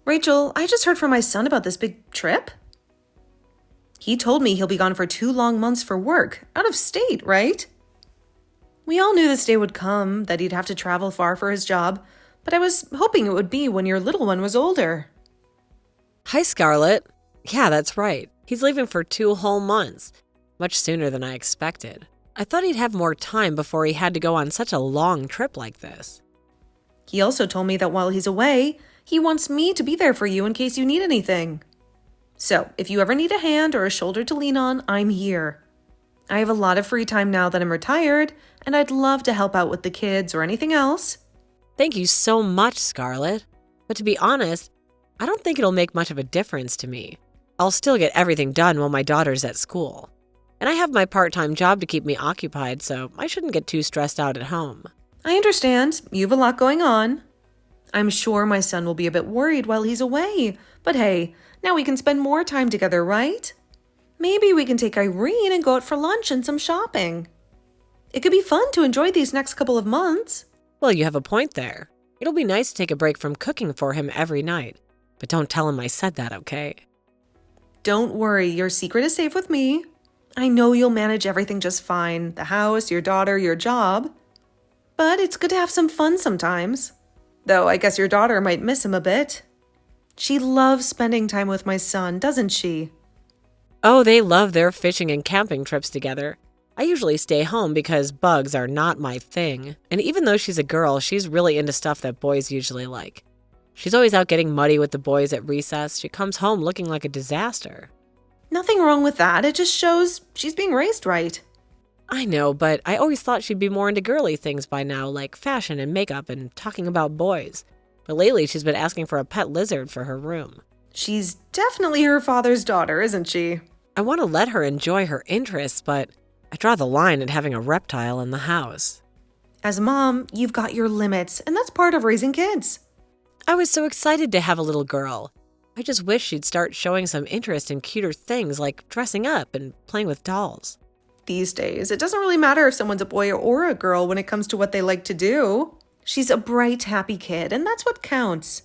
Rachel, I just heard from my son about this big trip. He told me he'll be gone for 2 long months for work, out of state, right? We all knew this day would come, that he'd have to travel far for his job, but I was hoping it would be when your little one was older. Hi, Scarlett. Yeah, that's right. He's leaving for 2 whole months, much sooner than I expected. I thought he'd have more time before he had to go on such a long trip like this. He also told me that while he's away, he wants me to be there for you in case you need anything. So, if you ever need a hand or a shoulder to lean on, I'm here. I have a lot of free time now that I'm retired, and I'd love to help out with the kids or anything else. Thank you so much, Scarlett. But to be honest, I don't think it'll make much of a difference to me. I'll still get everything done while my daughter's at school. And I have my part-time job to keep me occupied, so I shouldn't get too stressed out at home. I understand. You've a lot going on. I'm sure my son will be a bit worried while he's away, but hey, now we can spend more time together, right? Maybe we can take Irene and go out for lunch and some shopping. It could be fun to enjoy these next couple of months. Well, you have a point there. It'll be nice to take a break from cooking for him every night. But don't tell him I said that, okay? Don't worry, your secret is safe with me. I know you'll manage everything just fine. The house, your daughter, your job. But it's good to have some fun sometimes. Though I guess your daughter might miss him a bit. She loves spending time with my son, doesn't she? Oh, they love their fishing and camping trips together. I usually stay home because bugs are not my thing. And even though she's a girl, she's really into stuff that boys usually like. She's always out getting muddy with the boys at recess. She comes home looking like a disaster. Nothing wrong with that. It just shows she's being raised right. I know, but I always thought she'd be more into girly things by now, like fashion and makeup and talking about boys. But lately, she's been asking for a pet lizard for her room. She's definitely her father's daughter, isn't she? I want to let her enjoy her interests, but I draw the line at having a reptile in the house. As a mom, you've got your limits, and that's part of raising kids. I was so excited to have a little girl. I just wish she'd start showing some interest in cuter things like dressing up and playing with dolls. These days, it doesn't really matter if someone's a boy or a girl when it comes to what they like to do. She's a bright, happy kid, and that's what counts.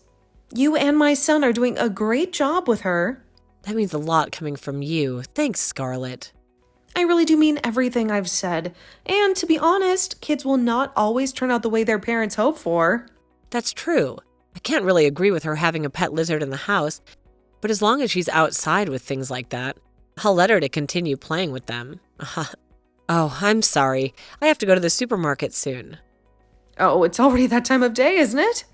You and my son are doing a great job with her. That means a lot coming from you. Thanks, Scarlett. I really do mean everything I've said. And to be honest, kids will not always turn out the way their parents hope for. That's true. I can't really agree with her having a pet lizard in the house, but as long as she's outside with things like that, I'll let her to continue playing with them. Oh, I'm sorry. I have to go to the supermarket soon. Oh, it's already that time of day, isn't it?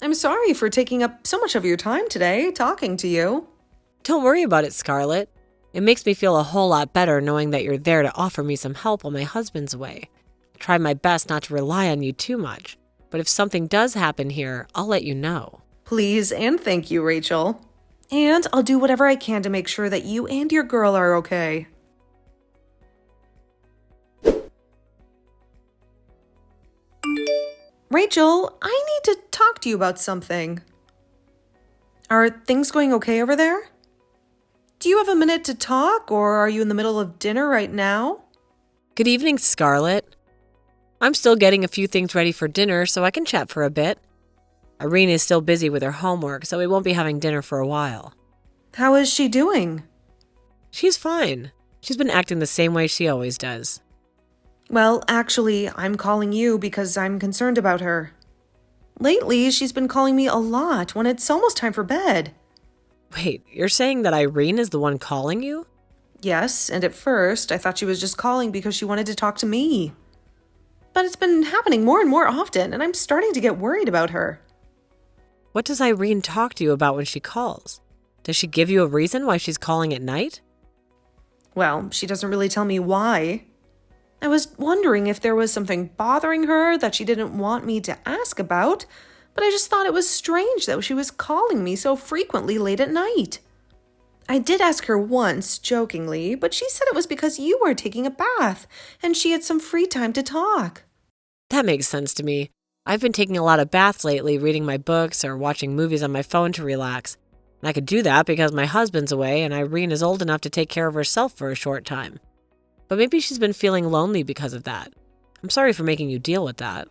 I'm sorry for taking up so much of your time today, talking to you. Don't worry about it, Scarlett. It makes me feel a whole lot better knowing that you're there to offer me some help while my husband's away. I try my best not to rely on you too much, but if something does happen here, I'll let you know. Please and thank you, Rachel. And I'll do whatever I can to make sure that you and your girl are okay. Rachel, I need to talk to you about something. Are things going okay over there? Do you have a minute to talk, or are you in the middle of dinner right now? Good evening, Scarlett. I'm still getting a few things ready for dinner, so I can chat for a bit. Irene is still busy with her homework, so we won't be having dinner for a while. How is she doing? She's fine. She's been acting the same way she always does. Well, actually, I'm calling you because I'm concerned about her. Lately, she's been calling me a lot when it's almost time for bed. Wait, you're saying that Irene is the one calling you? Yes, and at first, I thought she was just calling because she wanted to talk to me. But it's been happening more and more often, and I'm starting to get worried about her. What does Irene talk to you about when she calls? Does she give you a reason why she's calling at night? Well, she doesn't really tell me why. I was wondering if there was something bothering her that she didn't want me to ask about, but I just thought it was strange that she was calling me so frequently late at night. I did ask her once, jokingly, but she said it was because you were taking a bath and she had some free time to talk. That makes sense to me. I've been taking a lot of baths lately, reading my books or watching movies on my phone to relax. And I could do that because my husband's away and Irene is old enough to take care of herself for a short time. But maybe she's been feeling lonely because of that. I'm sorry for making you deal with that.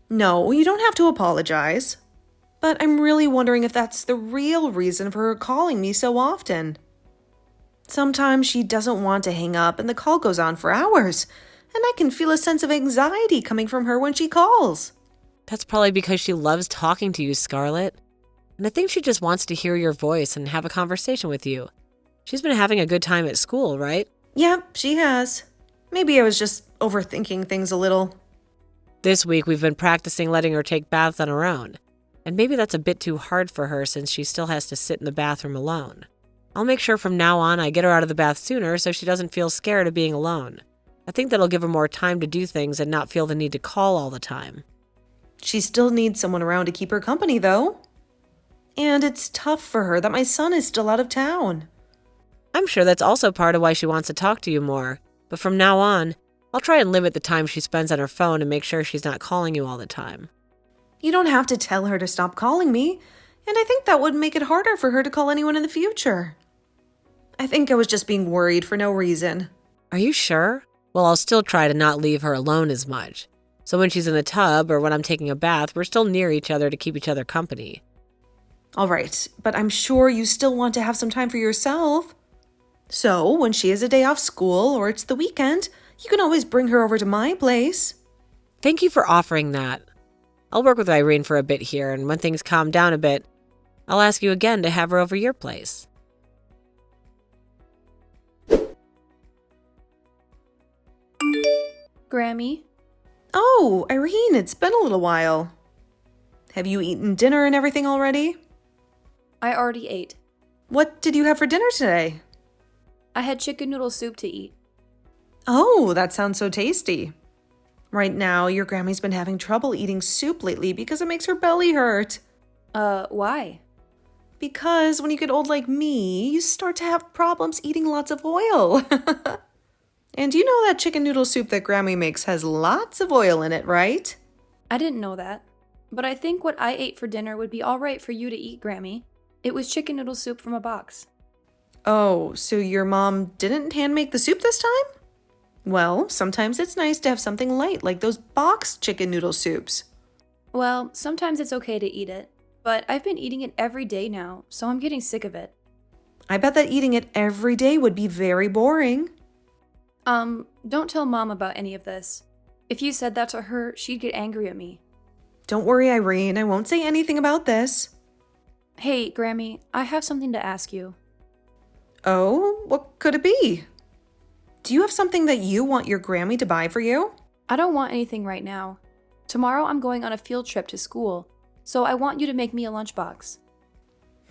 No, you don't have to apologize. But I'm really wondering if that's the real reason for her calling me so often. Sometimes she doesn't want to hang up and the call goes on for hours, and I can feel a sense of anxiety coming from her when she calls. That's probably because she loves talking to you, Scarlett. And I think she just wants to hear your voice and have a conversation with you. She's been having a good time at school, right? Yep, she has. Maybe I was just overthinking things a little. This week we've been practicing letting her take baths on her own. And maybe that's a bit too hard for her since she still has to sit in the bathroom alone. I'll make sure from now on I get her out of the bath sooner so she doesn't feel scared of being alone. I think that'll give her more time to do things and not feel the need to call all the time. She still needs someone around to keep her company, though. And it's tough for her that my son is still out of town. I'm sure that's also part of why she wants to talk to you more. But from now on, I'll try and limit the time she spends on her phone and make sure she's not calling you all the time. You don't have to tell her to stop calling me, and I think that would make it harder for her to call anyone in the future. I think I was just being worried for no reason. Are you sure? Well, I'll still try to not leave her alone as much. So when she's in the tub or when I'm taking a bath, we're still near each other to keep each other company. All right, but I'm sure you still want to have some time for yourself. So when she has a day off school or it's the weekend, you can always bring her over to my place. Thank you for offering that. I'll work with Irene for a bit here, and when things calm down a bit, I'll ask you again to have her over your place. Grammy? Oh, Irene, it's been a little while. Have you eaten dinner and everything already? I already ate. What did you have for dinner today? I had chicken noodle soup to eat. Oh, that sounds so tasty. Right now, your Grammy's been having trouble eating soup lately because it makes her belly hurt. Why? Because when you get old like me, you start to have problems eating lots of oil. And you know that chicken noodle soup that Grammy makes has lots of oil in it, right? I didn't know that. But I think what I ate for dinner would be alright for you to eat, Grammy. It was chicken noodle soup from a box. Oh, so your mom didn't hand make the soup this time? Well, sometimes it's nice to have something light like those boxed chicken noodle soups. Well, sometimes it's okay to eat it. But I've been eating it every day now, so I'm getting sick of it. I bet that eating it every day would be very boring. Don't tell Mom about any of this. If you said that to her, she'd get angry at me. Don't worry, Irene, I won't say anything about this. Hey, Grammy, I have something to ask you. Oh, what could it be? Do you have something that you want your Grammy to buy for you? I don't want anything right now. Tomorrow I'm going on a field trip to school, so I want you to make me a lunchbox.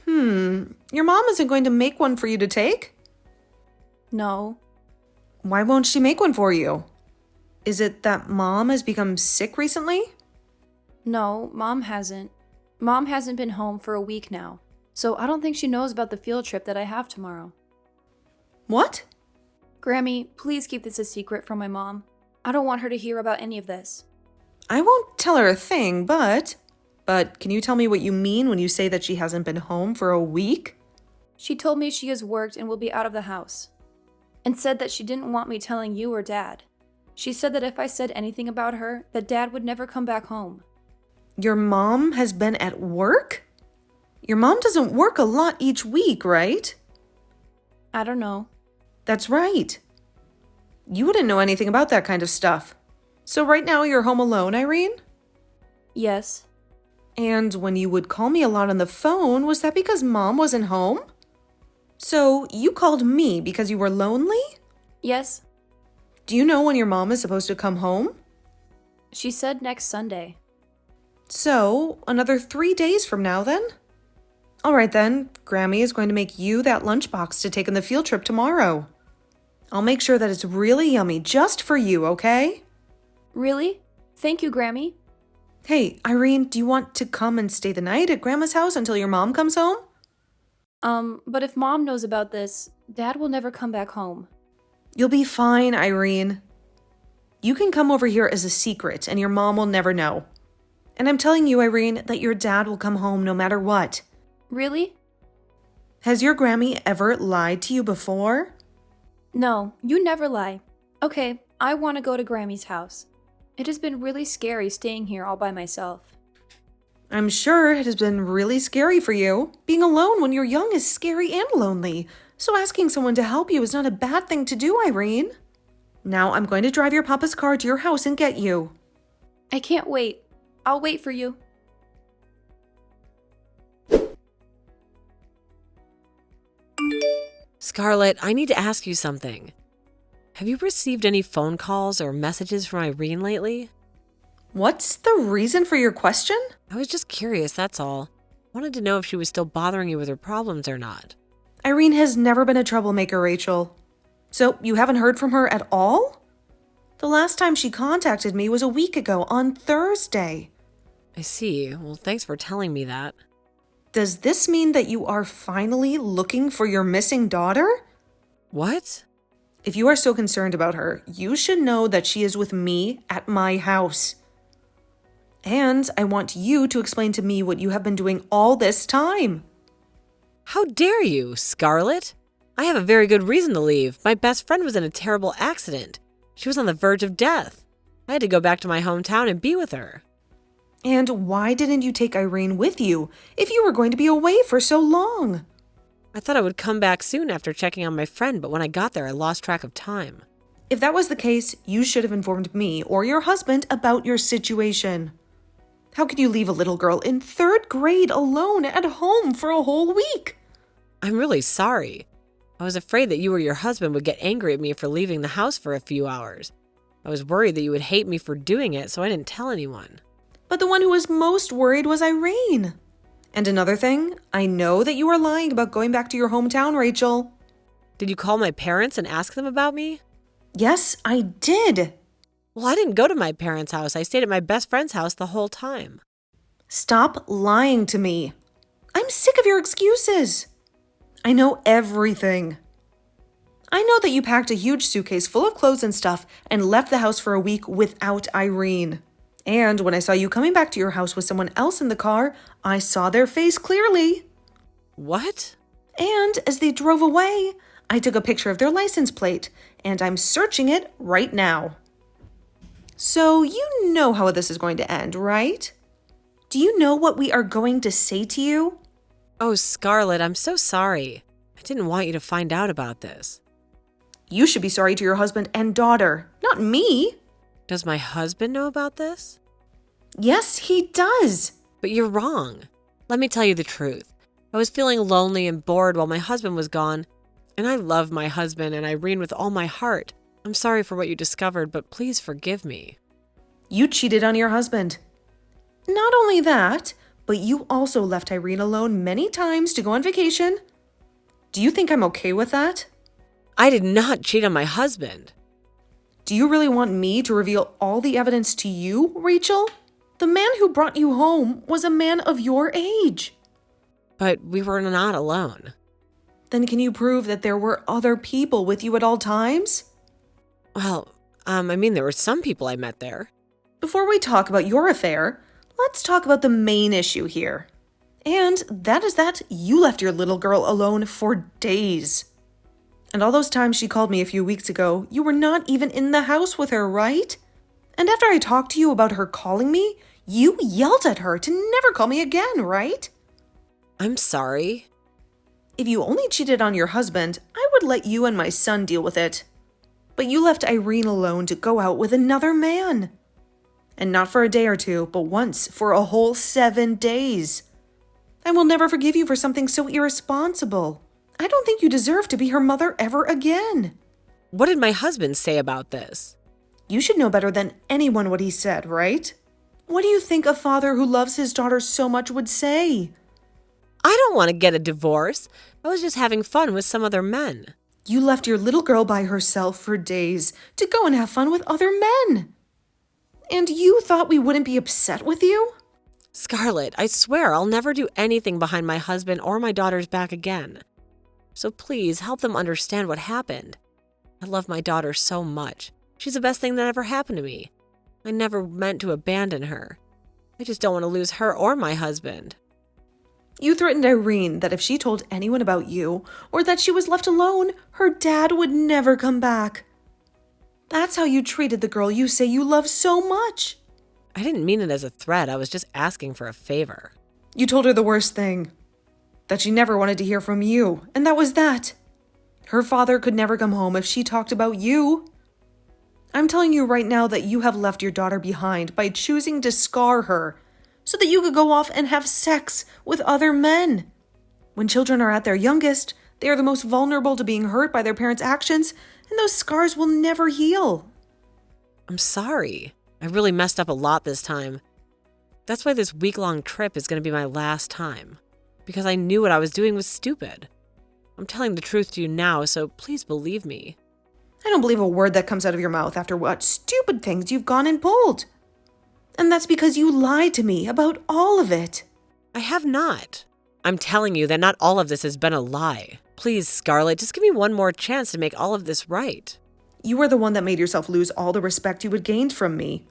Your mom isn't going to make one for you to take? No. Why won't she make one for you? Is it that Mom has become sick recently? No, Mom hasn't. Mom hasn't been home for a week now, so I don't think she knows about the field trip that I have tomorrow. What? Grammy, please keep this a secret from my mom. I don't want her to hear about any of this. I won't tell her a thing, but can you tell me what you mean when you say that she hasn't been home for a week? She told me she has worked and will be out of the house, and said that she didn't want me telling you or Dad. She said that if I said anything about her, that Dad would never come back home. Your mom has been at work? Your mom doesn't work a lot each week, right? I don't know. That's right. You wouldn't know anything about that kind of stuff. So right now you're home alone, Irene? Yes. And when you would call me a lot on the phone, was that because Mom wasn't home? So you called me because you were lonely? Yes. Do you know when your mom is supposed to come home? She said next Sunday. So, another 3 days from now then? All right then, Grammy is going to make you that lunchbox to take on the field trip tomorrow. I'll make sure that it's really yummy just for you, okay? Really? Thank you, Grammy. Hey, Irene, do you want to come and stay the night at Grandma's house until your mom comes home? But if Mom knows about this, Dad will never come back home. You'll be fine, Irene. You can come over here as a secret and your mom will never know. And I'm telling you, Irene, that your dad will come home no matter what. Really? Has your Grammy ever lied to you before? No, you never lie. Okay, I want to go to Grammy's house. It has been really scary staying here all by myself. I'm sure it has been really scary for you. Being alone when you're young is scary and lonely, so asking someone to help you is not a bad thing to do, Irene. Now I'm going to drive your papa's car to your house and get you. I can't wait. I'll wait for you. Scarlett, I need to ask you something. Have you received any phone calls or messages from Irene lately? What's the reason for your question? I was just curious, that's all. Wanted to know if she was still bothering you with her problems or not. Irene has never been a troublemaker, Rachel. So you haven't heard from her at all? The last time she contacted me was a week ago on Thursday. I see. Well, thanks for telling me that. Does this mean that you are finally looking for your missing daughter? What? If you are so concerned about her, you should know that she is with me at my house. And I want you to explain to me what you have been doing all this time. How dare you, Scarlett? I have a very good reason to leave. My best friend was in a terrible accident. She was on the verge of death. I had to go back to my hometown and be with her. And why didn't you take Irene with you if you were going to be away for so long? I thought I would come back soon after checking on my friend, but when I got there, I lost track of time. If that was the case, you should have informed me or your husband about your situation. How could you leave a little girl in 3rd grade alone at home for a whole week? I'm really sorry. I was afraid that you or your husband would get angry at me for leaving the house for a few hours. I was worried that you would hate me for doing it, so I didn't tell anyone. But the one who was most worried was Irene. And another thing, I know that you are lying about going back to your hometown, Rachel. Did you call my parents and ask them about me? Yes, I did. Well, I didn't go to my parents' house. I stayed at my best friend's house the whole time. Stop lying to me. I'm sick of your excuses. I know everything. I know that you packed a huge suitcase full of clothes and stuff and left the house for a week without Irene. And when I saw you coming back to your house with someone else in the car, I saw their face clearly. What? And as they drove away, I took a picture of their license plate, and I'm searching it right now. So you know how this is going to end, right? Do you know what we are going to say to you? Oh, Scarlett, I'm so sorry. I didn't want you to find out about this. You should be sorry to your husband and daughter, not me. Does my husband know about this? Yes, he does. But you're wrong. Let me tell you the truth. I was feeling lonely and bored while my husband was gone, and I love my husband and Irene with all my heart. I'm sorry for what you discovered, but please forgive me. You cheated on your husband. Not only that, but you also left Irene alone many times to go on vacation. Do you think I'm okay with that? I did not cheat on my husband. Do you really want me to reveal all the evidence to you, Rachel? The man who brought you home was a man of your age. But we were not alone. Then can you prove that there were other people with you at all times? Well, there were some people I met there. Before we talk about your affair, let's talk about the main issue here. And that is that you left your little girl alone for days. And all those times she called me a few weeks ago, you were not even in the house with her, right? And after I talked to you about her calling me, you yelled at her to never call me again, right? I'm sorry. If you only cheated on your husband, I would let you and my son deal with it. But you left Irene alone to go out with another man. And not for a day or two, but once for a whole 7 days. I will never forgive you for something so irresponsible. I don't think you deserve to be her mother ever again. What did my husband say about this? You should know better than anyone what he said, right? What do you think a father who loves his daughter so much would say? I don't want to get a divorce. I was just having fun with some other men. You left your little girl by herself for days to go and have fun with other men. And you thought we wouldn't be upset with you? Scarlett, I swear I'll never do anything behind my husband or my daughter's back again. So please help them understand what happened. I love my daughter so much. She's the best thing that ever happened to me. I never meant to abandon her. I just don't want to lose her or my husband. You threatened Irene that if she told anyone about you, or that she was left alone, her dad would never come back. That's how you treated the girl you say you love so much. I didn't mean it as a threat. I was just asking for a favor. You told her the worst thing. That she never wanted to hear from you, and that was that. Her father could never come home if she talked about you. I'm telling you right now that you have left your daughter behind by choosing to scar her so that you could go off and have sex with other men. When children are at their youngest, they are the most vulnerable to being hurt by their parents' actions, and those scars will never heal. I'm sorry. I really messed up a lot this time. That's why this week-long trip is going to be my last time. Because I knew what I was doing was stupid. I'm telling the truth to you now, so please believe me. I don't believe a word that comes out of your mouth after what stupid things you've gone and pulled. And that's because you lied to me about all of it. I have not. I'm telling you that not all of this has been a lie. Please, Scarlett, just give me one more chance to make all of this right. You were the one that made yourself lose all the respect you had gained from me.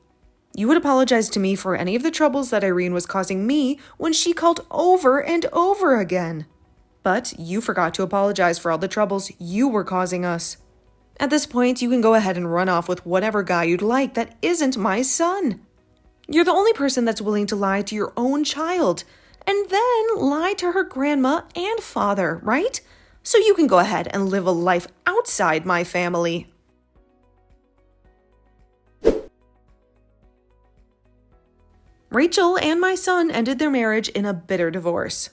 You would apologize to me for any of the troubles that Irene was causing me when she called over and over again. But you forgot to apologize for all the troubles you were causing us. At this point, you can go ahead and run off with whatever guy you'd like that isn't my son. You're the only person that's willing to lie to your own child, and then lie to her grandma and father, right? So you can go ahead and live a life outside my family. Rachel and my son ended their marriage in a bitter divorce.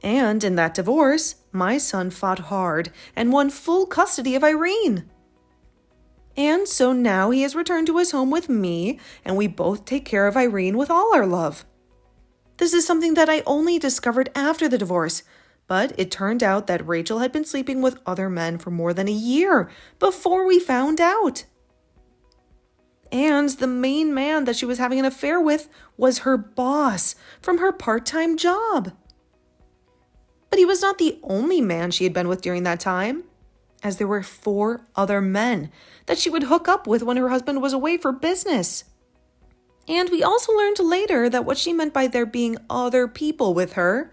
And in that divorce, my son fought hard and won full custody of Irene. And so now he has returned to his home with me, and we both take care of Irene with all our love. This is something that I only discovered after the divorce, but it turned out that Rachel had been sleeping with other men for more than a year before we found out. And the main man that she was having an affair with was her boss from her part-time job. But he was not the only man she had been with during that time, as there were 4 other men that she would hook up with when her husband was away for business. And we also learned later that what she meant by there being other people with her,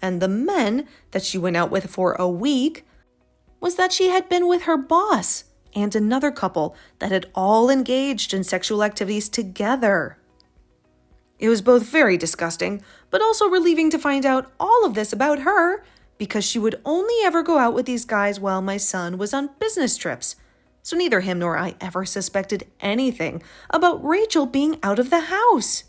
and the men that she went out with for a week, was that she had been with her boss and another couple that had all engaged in sexual activities together. It was both very disgusting, but also relieving to find out all of this about her, because she would only ever go out with these guys while my son was on business trips. So neither him nor I ever suspected anything about Rachel being out of the house.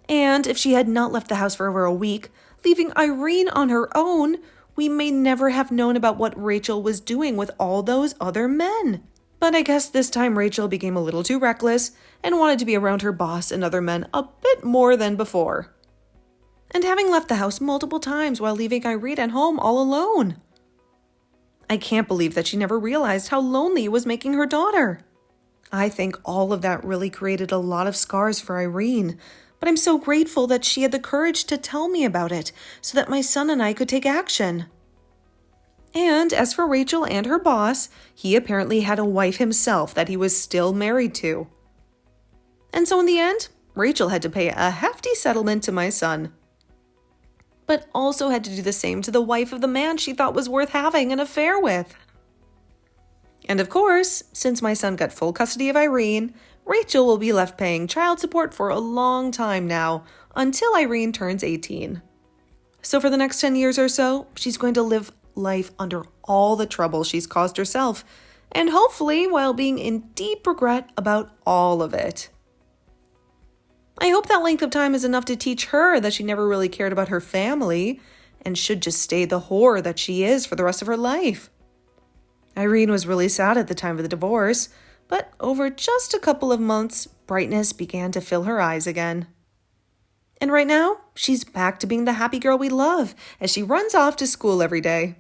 And if she had not left the house for over a week, leaving Irene on her own, we may never have known about what Rachel was doing with all those other men. But I guess this time Rachel became a little too reckless and wanted to be around her boss and other men a bit more than before. And having left the house multiple times while leaving Irene at home all alone. I can't believe that she never realized how lonely it was making her daughter. I think all of that really created a lot of scars for Irene, but I'm so grateful that she had the courage to tell me about it so that my son and I could take action. And as for Rachel and her boss, he apparently had a wife himself that he was still married to. And so in the end, Rachel had to pay a hefty settlement to my son, but also had to do the same to the wife of the man she thought was worth having an affair with. And of course, since my son got full custody of Irene, Rachel will be left paying child support for a long time now, until Irene turns 18. So for the next 10 years or so, she's going to live life under all the trouble she's caused herself, and hopefully while being in deep regret about all of it. I hope that length of time is enough to teach her that she never really cared about her family, and should just stay the whore that she is for the rest of her life. Irene was really sad at the time of the divorce, but over just a couple of months, brightness began to fill her eyes again. And right now, she's back to being the happy girl we love as she runs off to school every day.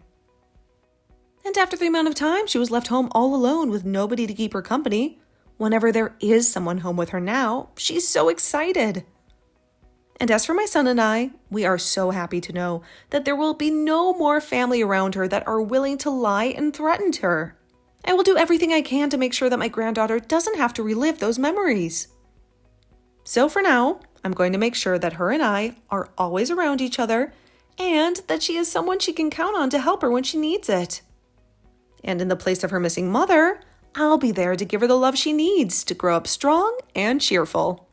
And after the amount of time she was left home all alone with nobody to keep her company, whenever there is someone home with her now, she's so excited. And as for my son and I, we are so happy to know that there will be no more family around her that are willing to lie and threaten her. I will do everything I can to make sure that my granddaughter doesn't have to relive those memories. So for now, I'm going to make sure that her and I are always around each other, and that she is someone she can count on to help her when she needs it. And in the place of her missing mother, I'll be there to give her the love she needs to grow up strong and cheerful.